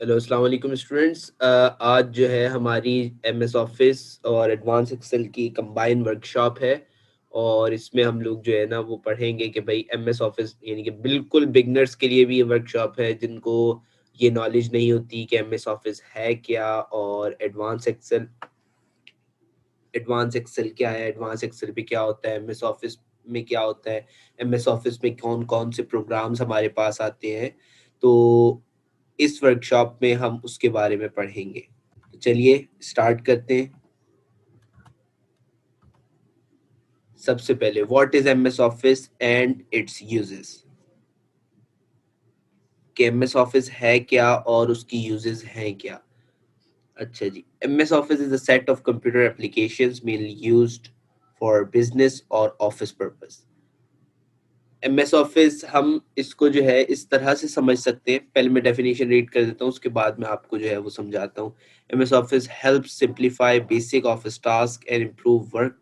Hello अस्सलाम वालेकुम students. आज जो है हमारी एमएस ऑफिस और एडवांस एक्सेल की कंबाइन वर्कशॉप है और इसमें हम लोग जो है ना वो पढ़ेंगे कि भाई एमएस ऑफिस यानी कि बिल्कुल बिगनर्स के लिए भी ये वर्कशॉप है जिनको ये नॉलेज नहीं होती कि एमएस ऑफिस है क्या और एडवांस एक्सेल क्या है, एडवांस एक्सेल पे क्या होता है, एमएस ऑफिस में क्या होता है, एमएस ऑफिस में कौन कौन से प्रोग्राम्स हमारे पास आते हैं। तो इस वर्कशॉप में हम उसके बारे में पढ़ेंगे। तो चलिए स्टार्ट करते हैं। सबसे पहले what is MS office and its uses, कि एमएस ऑफिस है क्या और उसकी यूजेस हैं क्या। अच्छा जी, MS office is a set of computer applications mainly used for business और ऑफिस पर्पस। एमएस ऑफिस हम इसको जो है इस तरह से समझ सकते हैं, पहले मैं डेफिनेशन रीड कर देता हूँ, उसके बाद मैं आपको जो है वो समझाता हूँ। MS office help simplify basic office task and improve work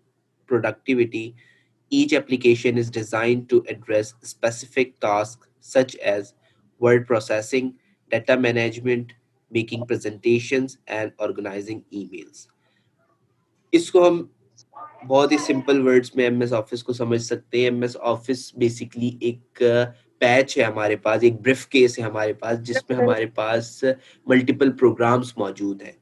productivity. Each application is designed to address specific tasks such as word processing, data management, making presentations, and organizing emails. इसको हम बहुत ही सिंपल वर्ड्स में MS office को समझ सकते हैं। MS office basically एक patch है हमारे पास, एक ब्रीफ केस है हमारे पास, जिसमें हमारे पास मल्टीपल प्रोग्राम्स मौजूद हैं।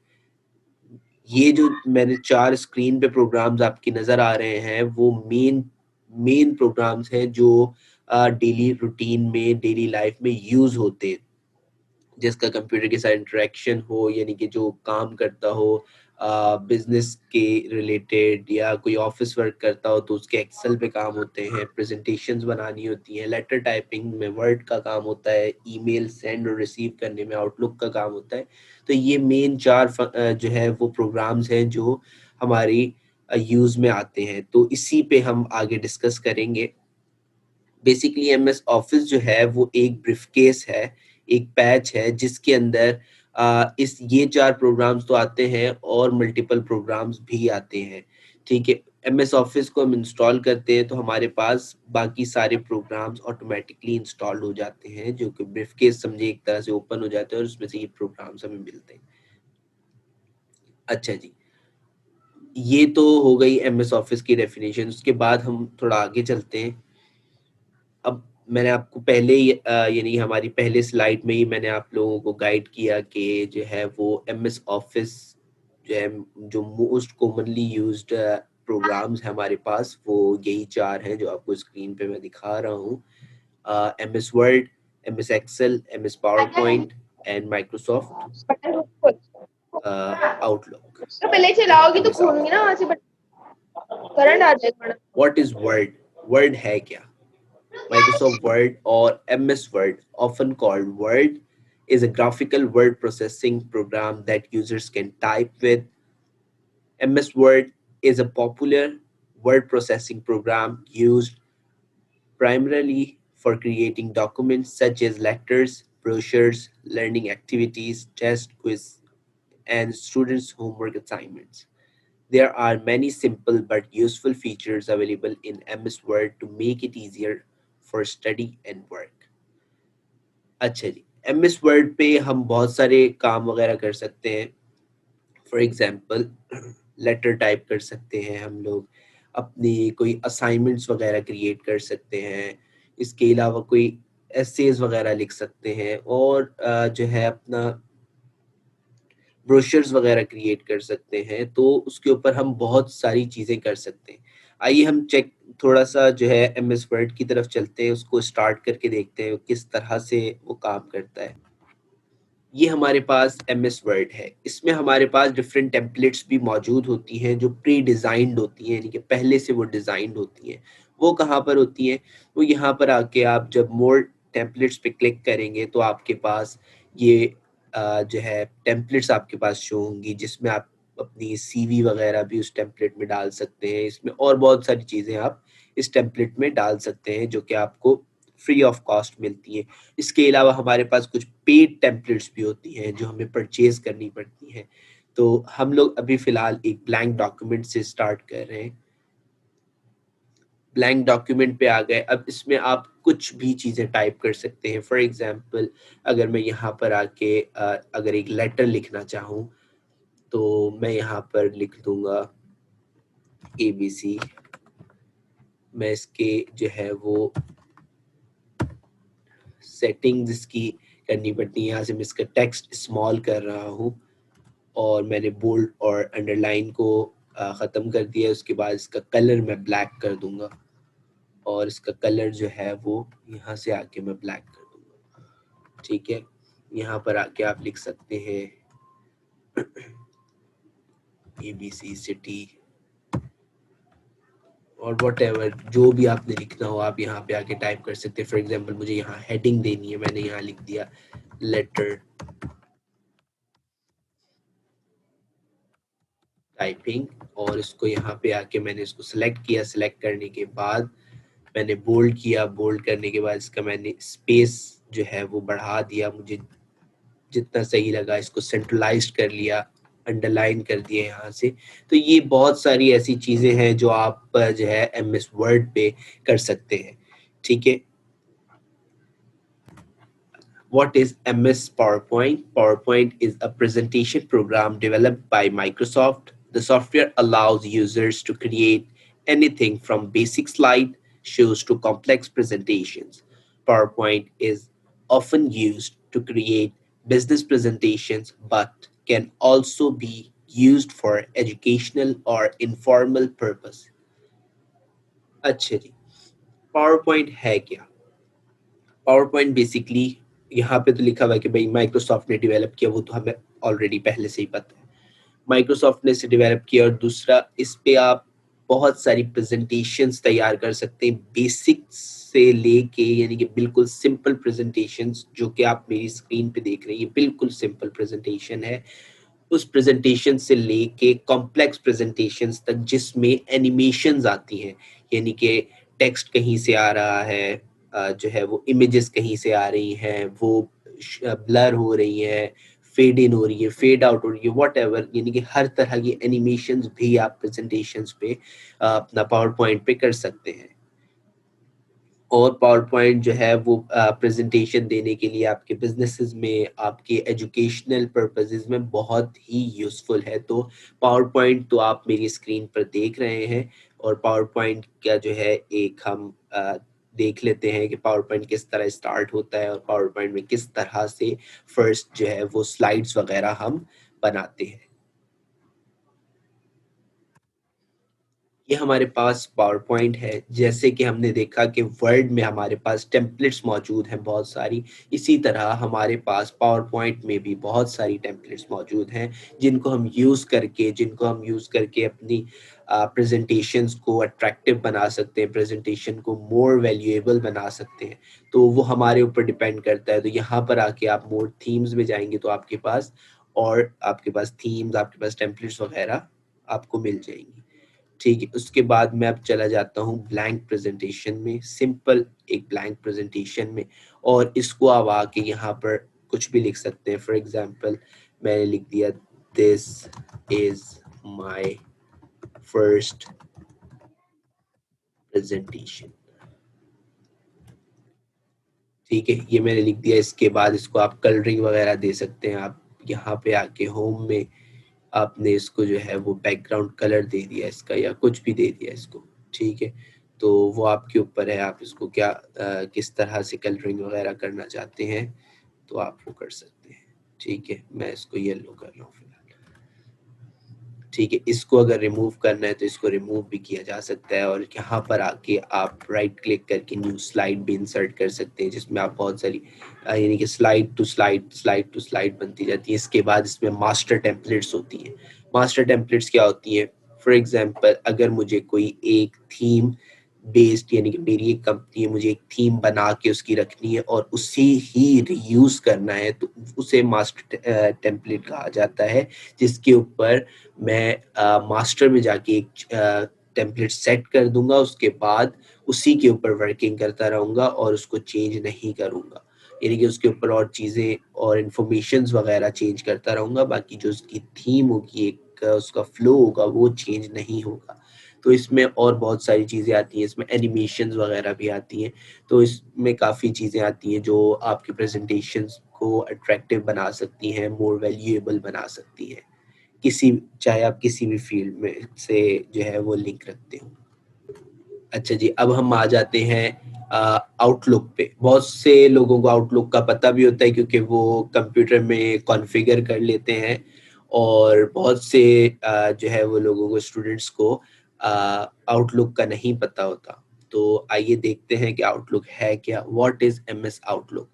ये जो मैंने 4 स्क्रीन पे प्रोग्राम्स आपकी नज़र आ रहे हैं वो मेन प्रोग्राम्स हैं जो डेली रूटीन में, डेली लाइफ में यूज़ होते हैं। जिसका कंप्यूटर के साथ इंटरेक्शन हो, यानी कि जो काम करता हो बिजनेस के रिलेटेड या कोई ऑफिस वर्क करता हो तो उसके एक्सेल पे काम होते हैं, प्रेजेंटेशंस बनानी होती हैं, लेटर टाइपिंग में वर्ड का काम होता है, ईमेल सेंड और रिसीव करने में आउटलुक का काम होता है। तो ये मेन 4 जो है वो प्रोग्राम्स हैं जो हमारी यूज़ में आते हैं। तो इसी पे हम आगे डिस्कस करेंगे। बेसिकली एमएस ऑफिस जो है वो एक ब्रीफकेस है, एक पैच है जिसके अंदर इस ये 4 प्रोग्राम्स तो आते हैं और मल्टीपल प्रोग्राम्स भी आते हैं। ठीक है, एमएस ऑफिस को हम इंस्टॉल करते हैं तो हमारे पास बाकी सारे प्रोग्राम्स ऑटोमेटिकली इंस्टॉल हो जाते हैं, जो कि ब्रीफकेस समझे एक तरह से ओपन हो जाते हैं और उसमें से ये प्रोग्राम्स हमें मिलते हैं। अच्छा जी, ये तो हो गई एमएस ऑफिस की डेफिनेशन। उसके बाद हम थोड़ा आगे चलते हैं। अब मैंने आपको पहले ही यानी हमारी पहले स्लाइड में ही मैंने आप लोगों को गाइड किया कि जो है वो एमएस ऑफिस जो है, जो मोस्ट कॉमनली यूज्ड प्रोग्राम्स हैं हमारे पास वो यही 4 हैं जो आपको स्क्रीन पे मैं दिखा रहा हूँ। MS Word, MS Excel, MS PowerPoint and Microsoft Outlook, तो पहले चलाओगी तो एमएस खोलूंगी ना ऑफिस। वहां से करंट आ जाएगा। What is word? वर्ड है क्या? Microsoft Word or MS Word, often called Word, is a graphical word processing program that users can type with. MS Word is a popular word processing program used primarily for creating documents such as letters, brochures, learning activities, test quiz, and students' homework assignments. There are many simple but useful features available in MS Word to make it easier for study and work. अच्छा जी, MS word पे हम बहुत सारे काम वगैरह कर सकते हैं। फॉर एग्जांपल लेटर टाइप कर सकते हैं हम लोग, अपनी कोई असाइनमेंट्स वगैरह क्रिएट कर सकते हैं, इसके अलावा कोई एसेज वगैरह लिख सकते हैं और जो है अपना ब्रोशर्स वगैरह क्रिएट कर सकते हैं। तो उसके ऊपर हम बहुत सारी चीज़ें कर सकते हैं। आइए हम चेक थोड़ा सा जो है एमएस वर्ड की तरफ चलते हैं, उसको स्टार्ट करके देखते हैं किस तरह से वो काम करता है। ये हमारे पास एमएस वर्ड है। इसमें हमारे पास डिफरेंट टेम्पलेट्स भी मौजूद होती हैं जो प्री डिज़ाइंड होती हैं, यानी कि पहले से वो डिज़ाइंड होती हैं। वो कहाँ पर होती हैं? वो यहाँ पर आके आप जब मोर टेम्पलेट्स पे क्लिक करेंगे तो आपके पास ये जो है टेम्पलेट्स आपके पास शो होंगी, जिसमें आप अपनी सीवी वगैरह भी उस टेम्पलेट में डाल सकते हैं। इसमें और बहुत सारी चीज़ें आप इस टेम्पलेट में डाल सकते हैं जो कि आपको फ्री ऑफ कॉस्ट मिलती है। इसके अलावा हमारे पास कुछ पेड टेम्पलेट्स भी होती हैं जो हमें परचेज करनी पड़ती हैं। तो हम लोग अभी फ़िलहाल एक ब्लैंक डॉक्यूमेंट से स्टार्ट कर रहे हैं। ब्लैंक डॉक्यूमेंट पे आ गए। अब इसमें आप कुछ भी चीज़ें टाइप कर सकते हैं। फॉर एग्जांपल अगर मैं यहाँ पर आके अगर एक लेटर लिखना चाहूँ तो मैं यहाँ पर लिख दूंगा ABC। मैं इसके जो है वो सेटिंग्स इसकी करनी पड़ती है। यहाँ से मैं इसका टेक्स्ट स्मॉल कर रहा हूँ और मैंने बोल्ड और अंडरलाइन को ख़त्म कर दिया। उसके बाद इसका कलर मैं ब्लैक कर दूंगा और इसका कलर जो है वो यहाँ से आके मैं ब्लैक कर दूंगा। ठीक है, यहाँ पर आके आप लिख सकते हैं ABC सिटी और वट एवर जो भी आपने लिखना हो आप यहाँ पे आके टाइप कर सकते हैं। फॉर एग्जाम्पल मुझे यहाँ हेडिंग देनी है, मैंने यहाँ लिख दिया लेटर टाइपिंग और इसको यहाँ पे आके मैंने इसको सिलेक्ट किया। सिलेक्ट करने के बाद मैंने बोल्ड किया। बोल्ड करने के बाद इसका मैंने स्पेस जो है वो बढ़ा दिया, मुझे जितना सही लगा। इसको सेंट्रलाइज्ड कर लिया, अंडरलाइन कर दिया यहाँ से। तो ये बहुत सारी ऐसी चीज़ें हैं जो आप जो है MS वर्ड पे कर सकते हैं। ठीक है, What is MS PowerPoint? PowerPoint is a presentation program developed by Microsoft. The software allows users to create anything from basic slide shows to complex presentations. PowerPoint is often used to create business presentations but can also be used for educational or informal purpose. अच्छा जी, power point है क्या? Power point basically यहाँ पे तो लिखा हुआ है कि भाई माइक्रोसॉफ्ट ने डेवलप किया, वो तो हमें ऑलरेडी पहले से ही पता है। माइक्रोसॉफ्ट ने इसे डेवलप किया और दूसरा इस पे आप बहुत सारी प्रेजेंटेशंस तैयार कर सकते हैं, बेसिक से लेके यानी कि बिल्कुल सिंपल प्रेजेंटेशंस जो कि आप मेरी स्क्रीन पे देख रहे हैं, ये बिल्कुल सिंपल प्रेजेंटेशन है। उस प्रेजेंटेशन से लेके कॉम्प्लेक्स प्रेजेंटेशंस तक जिसमें एनिमेशंस आती हैं, यानी कि टेक्स्ट कहीं से आ रहा है, जो है वो इमेजेस कहीं से आ रही हैं, वो ब्लर हो रही हैं, फेड इन हो रही है, फेड आउट हो रही है, वट एवर, यानी कि हर तरह की एनिमेशंस भी आप प्रेजेंटेशंस पे अपना पावर पॉइंट पे कर सकते हैं। और पावर पॉइंट जो है वो प्रेजेंटेशन देने के लिए आपके बिजनेसेस में, आपके एजुकेशनल पर्पसेस में बहुत ही यूज़फुल है। तो पावर पॉइंट तो आप मेरी स्क्रीन पर देख रहे हैं और पावर पॉइंट का जो है एक हम देख लेते हैं कि पावर पॉइंट किस तरह स्टार्ट होता है और पावर पॉइंट में किस तरह से फर्स्ट जो है वो स्लाइड्स वगैरह हम बनाते हैं। ये हमारे पास पावर पॉइंट है। जैसे कि हमने देखा कि वर्ड में हमारे पास टेम्पलेट्स मौजूद हैं बहुत सारी, इसी तरह हमारे पास पावर पॉइंट में भी बहुत सारी टेम्पलेट्स मौजूद हैं जिनको हम यूज़ करके अपनी प्रेजेंटेशंस को अट्रैक्टिव बना सकते हैं, प्रेजेंटेशन को मोर वैल्यूएबल बना सकते हैं। तो वो हमारे ऊपर डिपेंड करता है। तो यहाँ पर आके आप मोर थीम्स में जाएंगे तो आपके पास थीम्स, आपके पास टेम्पलेट्स वगैरह आपको मिल जाएंगी। ठीक है, उसके बाद मैं अब चला जाता हूँ ब्लैंक प्रेजेंटेशन में, सिंपल एक ब्लैंक प्रेजेंटेशन में, और इसको आप आके यहाँ पर कुछ भी लिख सकते हैं। फॉर एग्जांपल मैंने लिख दिया this is my first presentation. ठीक है, ये मैंने लिख दिया। इसके बाद इसको आप कलरिंग वगैरह दे सकते हैं। आप यहाँ पे आके होम में आपने इसको जो है वो बैकग्राउंड कलर दे दिया इसका, या कुछ भी दे दिया इसको। ठीक है, तो वो आपके ऊपर है, आप इसको किस तरह से कलरिंग वगैरह करना चाहते हैं तो आप वो कर सकते हैं। ठीक है, मैं इसको येलो कर रहा हूँ फिलहाल। ठीक है, इसको अगर रिमूव करना है तो इसको रिमूव भी किया जा सकता है और यहाँ पर आके आप राइट क्लिक करके न्यू स्लाइड भी इंसर्ट कर सकते हैं, जिसमें आप बहुत सारी यानी कि स्लाइड टू स्लाइड बनती जाती है। इसके बाद इसमें मास्टर टेम्पलेट्स होती हैं। मास्टर टेम्पलेट्स क्या होती हैं? फॉर एग्जांपल अगर मुझे कोई एक थीम बेस्ड, यानी कि मेरी एक कंपनी है, मुझे एक थीम बना के उसकी रखनी है और उसी ही रीयूज करना है, तो उसे मास्टर टेम्पलेट कहा जाता है, जिसके ऊपर मैं मास्टर में जाके एक टेम्पलेट सेट कर दूंगा। उसके बाद उसी के ऊपर वर्किंग करता रहूंगा और उसको चेंज नहीं करूंगा, यानी कि उसके ऊपर और चीज़ें और इन्फॉर्मेशंस वगैरह चेंज करता रहूंगा। बाकी जो उसकी थीम होगी, एक उसका फ्लो होगा, वो चेंज नहीं होगा। तो इसमें और बहुत सारी चीज़ें आती हैं, इसमें एनिमेशंस वगैरह भी आती हैं। तो इसमें काफ़ी चीज़ें आती हैं जो आपकी प्रेजेंटेशंस को अट्रैक्टिव बना सकती हैं, मोर वैल्यूएबल बना सकती हैं, किसी चाहे आप किसी भी फील्ड में से जो है वो लिंक रखते हो। अच्छा जी, अब हम आ जाते हैं आउटलुक पे। बहुत से लोगों को आउटलुक का पता भी होता है क्योंकि वो कंप्यूटर में कॉन्फ़िगर कर लेते हैं, और बहुत से जो है वो लोगों को, स्टूडेंट्स को आउटलुक का नहीं पता होता। तो आइए देखते हैं कि आउटलुक है क्या? What is MS outlook?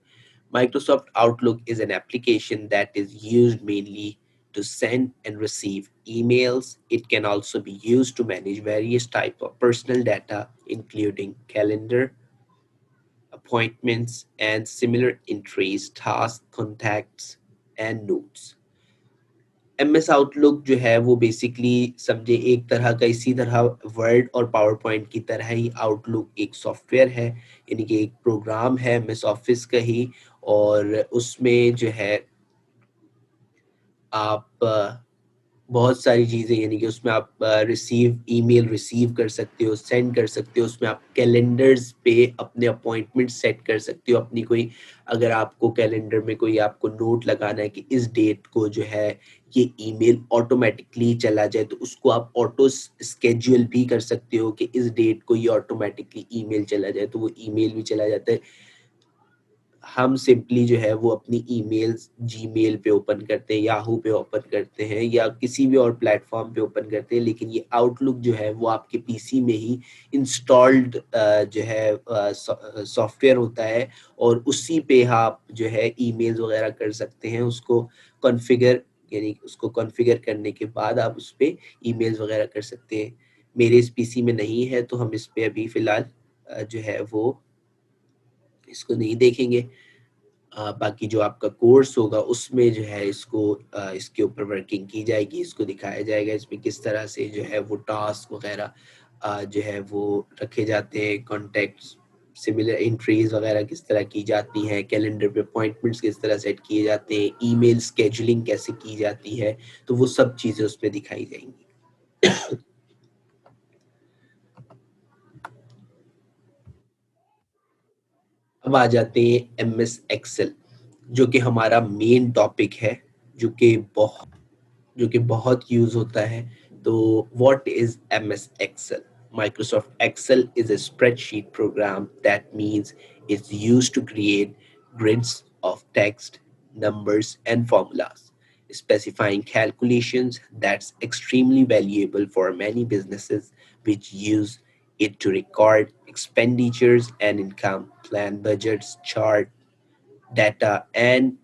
Microsoft Outlook is an application that is used mainly to send and receive emails. It can also be used to manage various types of personal data, including calendar, appointments, and similar entries, tasks, contacts, and notes. MS outlook जो है वो basically समझे एक तरह का, इसी तरह word और पावर पॉइंट की तरह ही आउटलुक एक सॉफ्टवेयर है, यानी कि एक प्रोग्राम है एमएस ऑफिस का ही। और उसमें जो है आप बहुत सारी चीज़ें, यानी कि उसमें आप ईमेल रिसीव कर सकते हो, सेंड कर सकते हो, उसमें आप कैलेंडर्स पे अपने अपॉइंटमेंट सेट कर सकते हो, अपनी कोई, अगर आपको कैलेंडर में कोई आपको नोट लगाना है कि इस डेट को जो है ये ईमेल ऑटोमेटिकली चला जाए, तो उसको आप ऑटो स्केड्यूल भी कर सकते हो कि इस डेट को ये ऑटोमेटिकली ईमेल चला जाए, तो वो ईमेल भी चला जाता है। हम सिंपली जो है वो अपनी ईमेल्स जीमेल पे ओपन करते हैं, याहू पे ओपन करते हैं, या किसी भी और प्लेटफॉर्म पे ओपन करते हैं, लेकिन ये आउटलुक जो है वो आपके पीसी में ही इंस्टॉल्ड जो है सॉफ्टवेयर होता है, और उसी पे आप जो है ईमेल्स वगैरह कर सकते हैं। उसको कॉन्फ़िगर, यानी उसको कॉन्फ़िगर करने के बाद आप उस पे ईमेल्स वगैरह कर सकते हैं। मेरे इस पीसी में नहीं है, तो हम इस पे अभी फ़िलहाल जो है वो इसको नहीं देखेंगे। बाकी जो आपका कोर्स होगा उसमें जो है इसको इसके ऊपर वर्किंग की जाएगी, इसको दिखाया जाएगा इसमें किस तरह से जो है वो टास्क वगैरह जो है वो रखे जाते हैं, कॉन्टैक्ट्स, सिमिलर एंट्रीज वगैरह किस तरह की जाती हैं, कैलेंडर पे अपॉइंटमेंट्स किस तरह सेट किए जाते हैं, ईमेल स्केजुलिंग कैसे की जाती है, तो वो सब चीज़ें उसमें दिखाई जाएंगी। अब आ जाते हैं एमएस एक्सेल, जो कि हमारा मेन टॉपिक है, जो कि बहुत जो कि बहुत यूज होता है। तो what is MS Excel? Microsoft Excel is a spreadsheet program that means it's used to create grids of text, numbers, and formulas, specifying calculations. That's extremely valuable for many businesses which use it to record expenditures and income, plan budgets, chart data, and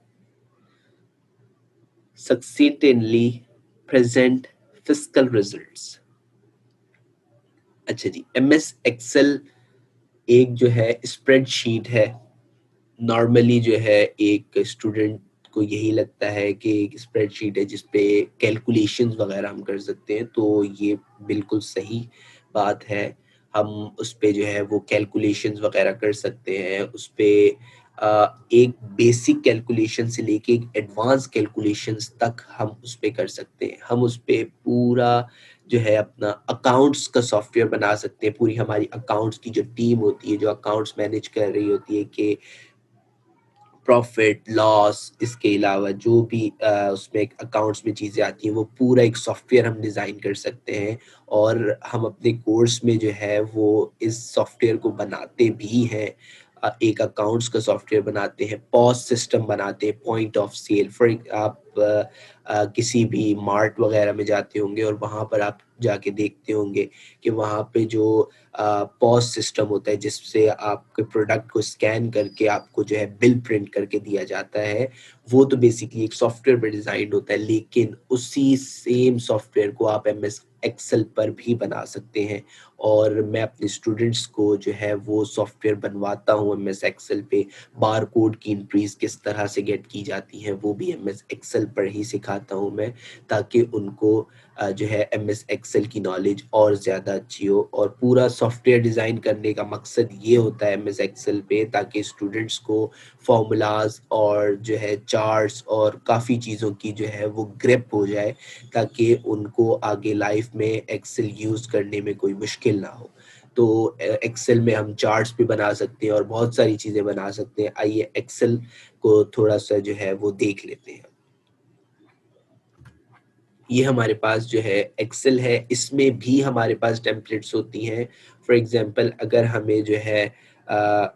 succinctly present fiscal results. अच्छा जी, MS Excel एक जो है spreadsheet है। Normally जो है एक student को यही लगता है कि एक स्प्रेडशीट है जिसपे कैलकुलेशंस वगैरह हम कर सकते हैं, तो ये बिल्कुल सही बात है। हम उस पे जो है वो कैलकुलेशंस वगैरह कर सकते हैं, उस पे एक बेसिक कैलकुलेशन से लेके एक एडवांस कैलकुलेशंस तक हम उस पे कर सकते हैं। हम उस पे पूरा जो है अपना अकाउंट्स का सॉफ्टवेयर बना सकते हैं। पूरी हमारी अकाउंट्स की जो टीम होती है, जो अकाउंट्स मैनेज कर रही होती है, कि प्रॉफिट लॉस, इसके अलावा जो भी उसमें अकाउंट्स में चीज़ें आती हैं, वो पूरा एक सॉफ्टवेयर हम डिज़ाइन कर सकते हैं। और हम अपने कोर्स में जो है वो इस सॉफ्टवेयर को बनाते भी हैं। एक अकाउंट्स का सॉफ्टवेयर बनाते हैं, पॉस सिस्टम बनाते हैं, पॉइंट ऑफ सेल फॉर आप किसी भी मार्ट वगैरह में जाते होंगे और वहाँ पर आप जाके देखते होंगे कि वहाँ पे जो पॉज सिस्टम होता है, जिससे आपके प्रोडक्ट को स्कैन करके आपको जो है बिल प्रिंट करके दिया जाता है, वो तो बेसिकली एक सॉफ्टवेयर पर डिजाइन होता है। लेकिन उसी सेम सॉफ्टवेयर को आप एमएस एक्सेल पर भी बना सकते हैं, और मैं अपने स्टूडेंट्स को जो है वो सॉफ्टवेयर बनवाता हूँ एमएस एक्सेल पे। बार कोड की एंट्रीज किस तरह से गेट की जाती हैं वो भी एमएस एक्सेल पर ही सिखाता हूँ मैं, ताकि उनको जो है एमएस एक्सेल की नॉलेज और ज़्यादा अच्छी हो। और पूरा सॉफ्टवेयर डिज़ाइन करने का मकसद ये होता है एमएस एक्सेल पे, ताकि स्टूडेंट्स को फॉर्मूलाज और जो है चार्ट्स और काफ़ी चीज़ों की जो है वो ग्रिप हो जाए, ताकि उनको आगे लाइफ जिसमें एक्सेल यूज़ करने में कोई मुश्किल ना हो। तो एक्सेल में हम चार्ट्स भी बना सकते हैं और बहुत सारी चीज़ें बना सकते हैं। आइए एक्सेल को थोड़ा-सा जो है वो देख लेते हैं। ये हमारे पास जो है एक्सेल है, इसमें भी हमारे पास टेम्पलेट्स होती हैं। फॉर एग्ज़ाम्पल अगर हमें जो है अ,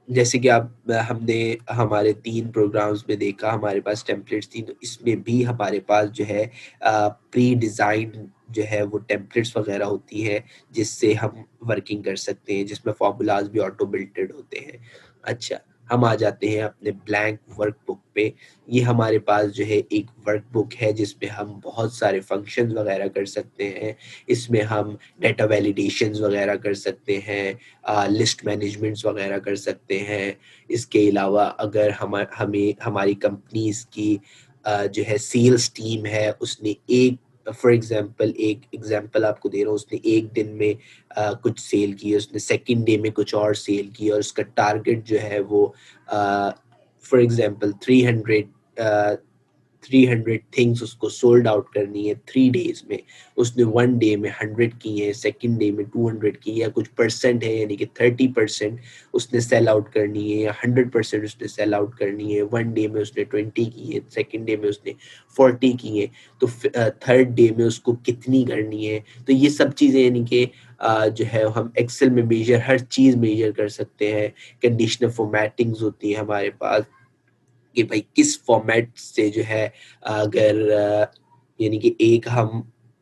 जैसे कि आप हमने हमारे 3 प्रोग्राम्स में देखा हमारे पास टेम्पलेट्स थी, तो इसमें भी हमारे पास जो है प्री डिज़ाइन जो है वो टेम्पलेट्स वगैरह होती हैं, जिससे हम वर्किंग कर सकते हैं, जिसमें फ़ॉर्मूलाज़ भी ऑटो बिल्टेड होते हैं। अच्छा, हम आ जाते हैं अपने ब्लैंक वर्कबुक पे। ये हमारे पास जो है एक वर्कबुक है जिसमें हम बहुत सारे फंक्शंस वगैरह कर सकते हैं। इसमें हम डेटा वैलिडेशंस वगैरह कर सकते हैं, लिस्ट मैनेजमेंट्स वगैरह कर सकते हैं। इसके अलावा अगर हमें हमारी कंपनीज़ की जो है सेल्स टीम है, उसने एक फॉर एग्ज़ाम्पल एक एग्ज़ाम्पल आपको दे रहा हूँ, उसने एक दिन में कुछ सेल की है, उसने सेकंड डे में कुछ और सेल की और उसका टारगेट जो है वो फॉर एग्ज़ाम्पल 300 थिंग्स उसको सोल्ड आउट करनी है 3 डेज़ में। उसने 1 डे में 100 की है, सेकंड डे में 200 की, या कुछ परसेंट है यानी कि 30% उसने सेल आउट करनी है या 100% उसने सेल आउट करनी है। 1 डे में उसने 20 की है, सेकंड डे में उसने 40 की है, तो थर्ड डे में उसको कितनी करनी है। तो ये सब चीज़ें यानी कि जो है हम एक्सेल में हर चीज़ मेजर कर सकते हैं। कंडीशनल फॉर्मेटिंग्स होती है हमारे पास कि भाई किस फॉर्मेट से जो है अगर यानी कि एक हम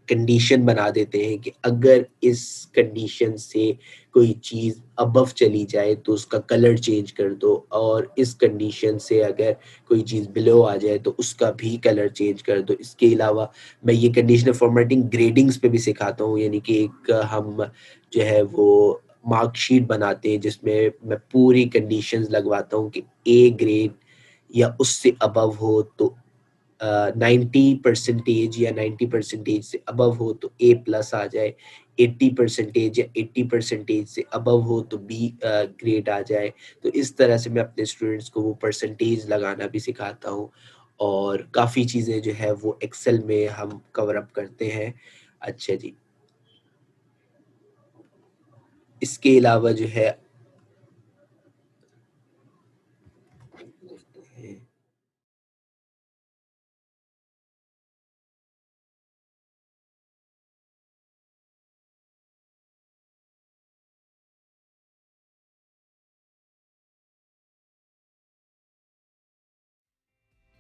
कंडीशन बना देते हैं कि अगर इस कंडीशन से कोई चीज़ अबव चली जाए तो उसका कलर चेंज कर दो, और इस कंडीशन से अगर कोई चीज़ बिलो आ जाए तो उसका भी कलर चेंज कर दो। इसके अलावा मैं ये कंडीशनल फॉर्मेटिंग ग्रेडिंग्स पे भी सिखाता हूँ, यानी कि एक हम जो है वो मार्कशीट बनाते हैं जिसमें मैं पूरी कंडीशंस लगवाता हूँ कि ए ग्रेड या उससे अबव हो तो 90% या 90% से अबव हो तो ए प्लस आ जाए, 80% या 80% से अबव हो तो बी ग्रेड आ जाए। तो इस तरह से मैं अपने स्टूडेंट्स को वो परसेंटेज लगाना भी सिखाता हूँ, और काफ़ी चीज़ें जो है वो एक्सेल में हम कवर अप करते हैं। अच्छा जी। इसके अलावा जो है